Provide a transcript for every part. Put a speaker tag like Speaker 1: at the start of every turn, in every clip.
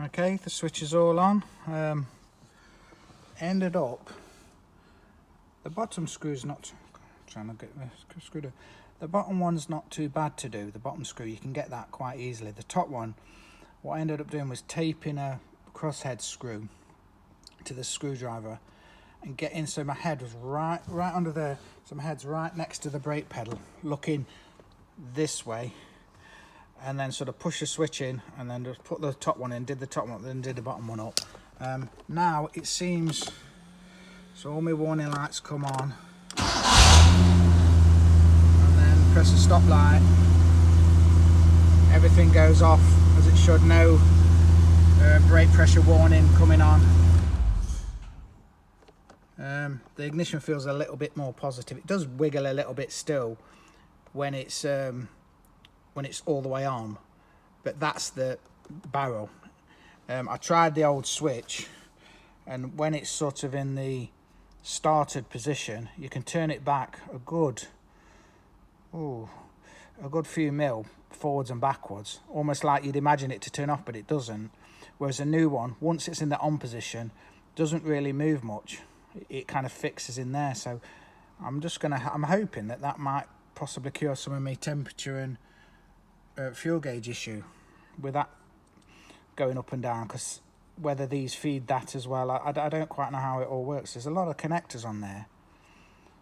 Speaker 1: Okay, the switch is all on. Ended up, the bottom screw's not, trying to get the screw to, the bottom one's not too bad to do, the bottom screw, you can get that quite easily. The top one, what I ended up doing was taping a crosshead screw to the screwdriver and getting, so my head was right under there, so my head's right next to the brake pedal, looking this way, and then sort of push the switch in and then just put the top one in, did the top one, then did the bottom one up. Now it seems, so all my warning lights come on, and then press the stop light, everything goes off as it should. No brake pressure warning coming on. The ignition feels a little bit more positive. It does wiggle a little bit still when it's all the way on, but that's the barrel. I tried the old switch, and when it's sort of in the started position, you can turn it back a good few mil forwards and backwards, almost like you'd imagine it to turn off, but it doesn't. Whereas a new one, once it's in the on position, doesn't really move much. It kind of fixes in there. So I'm hoping that might possibly cure some of my temperature and fuel gauge issue with that going up and down, because whether these feed that as well, I don't quite know how it all works. There's a lot of connectors on there,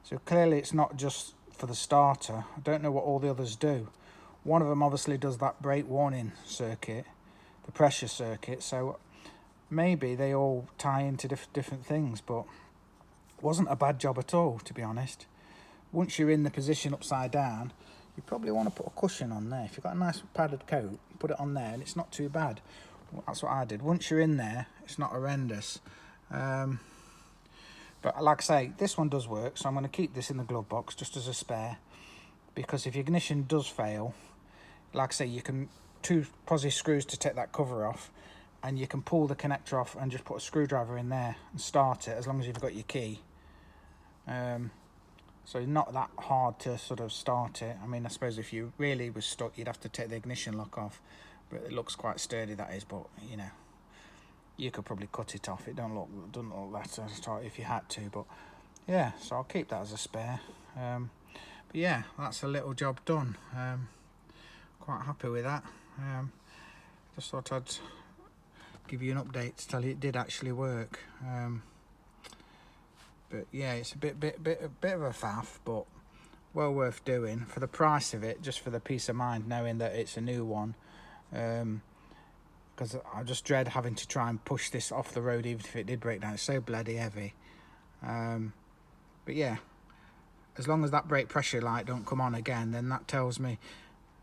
Speaker 1: so clearly it's not just for the starter. I don't know what all the others do. One of them obviously does that brake warning circuit, the pressure circuit, so maybe they all tie into different things, but it wasn't a bad job at all, to be honest. Once you're in the position upside down, you probably want to put a cushion on there. If you've got a nice padded coat, put it on there, and it's not too bad. That's what I did. Once you're in there, it's not horrendous. But like I say, this one does work, so I'm going to keep this in the glove box just as a spare, because if your ignition does fail, like I say, you can 2 posi screws to take that cover off, and you can pull the connector off and just put a screwdriver in there and start it, as long as you've got your key. So not that hard to sort of start it. I mean, I suppose if you really was stuck, you'd have to take the ignition lock off, but it looks quite sturdy, that is. But you know, you could probably cut it off. It doesn't look that tight if you had to. But yeah, so I'll keep that as a spare. But yeah, that's a little job done. Quite happy with that. Just thought I'd give you an update to tell you it did actually work. But yeah, it's a bit of a faff, but well worth doing for the price of it, just for the peace of mind knowing that it's a new one. Because I just dread having to try and push this off the road, even if it did break down. It's so bloody heavy. But yeah, as long as that brake pressure light don't come on again, then that tells me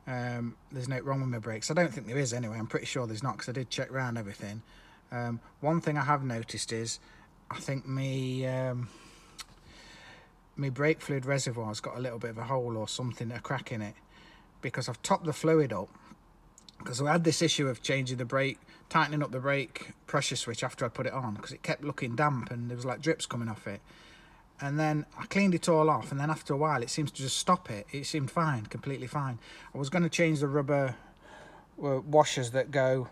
Speaker 1: there's no wrong with my brakes. I don't think there is anyway. I'm pretty sure there's not, because I did check around everything. One thing I have noticed is, I think my brake fluid reservoir's got a little bit of a hole or something, a crack in it, because I've topped the fluid up, because I had this issue of changing the brake, tightening up the brake pressure switch after I put it on, because it kept looking damp and there was like drips coming off it. And then I cleaned it all off, and then after a while it seems to just stop it. It seemed fine, completely fine. I was going to change the rubber washers that go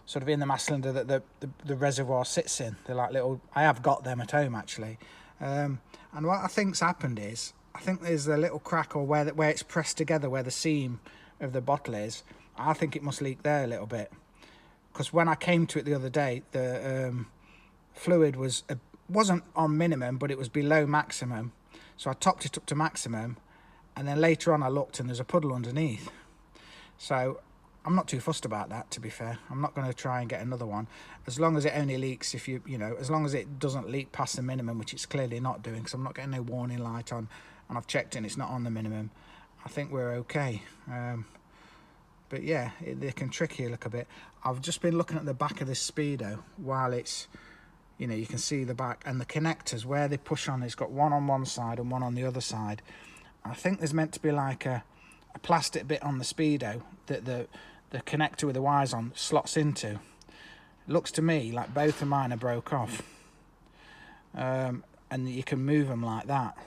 Speaker 1: sort of in the mass cylinder that the reservoir sits in. They're like little, I have got them at home actually. And what I think's happened is, I think there's a little crack, or where it's pressed together, where the seam of the bottle is. I think it must leak there a little bit, because when I came to it the other day, the fluid wasn't on minimum, but it was below maximum. So I topped it up to maximum, and then later on I looked and there's a puddle underneath. So I'm not too fussed about that, to be fair. I'm not going to try and get another one, as long as it only leaks if you know, as long as it doesn't leak past the minimum, which it's clearly not doing, because I'm not getting no warning light on, and I've checked and it's not on the minimum. I think we're okay. But yeah, they can trick you a little bit. I've just been looking at the back of this Speedo while it's, you know, you can see the back, and the connectors where they push on, it's got one on one side and one on the other side. I think there's meant to be like a plastic bit on the Speedo that the connector with the wires on slots into. It looks to me like both of mine are broke off, and you can move them like that.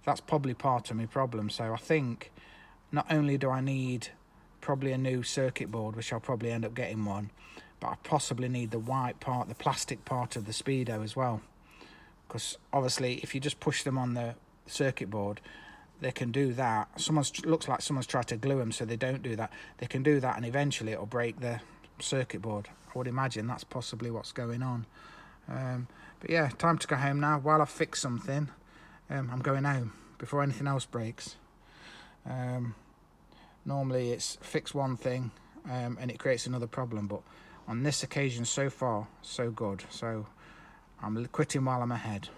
Speaker 1: That's probably part of my problem. So I think not only do I need probably a new circuit board, which I'll probably end up getting one, but I possibly need the white part, the plastic part of the speedo as well, because obviously if you just push them on the circuit board, they can do that. Looks like someone's tried to glue them so they don't do that. They can do that, and eventually it'll break the circuit board. I would imagine that's possibly what's going on. But yeah, time to go home now. While I fix something, I'm going home before anything else breaks. Normally it's fix one thing and it creates another problem, but on this occasion so far so good, so I'm quitting while I'm ahead.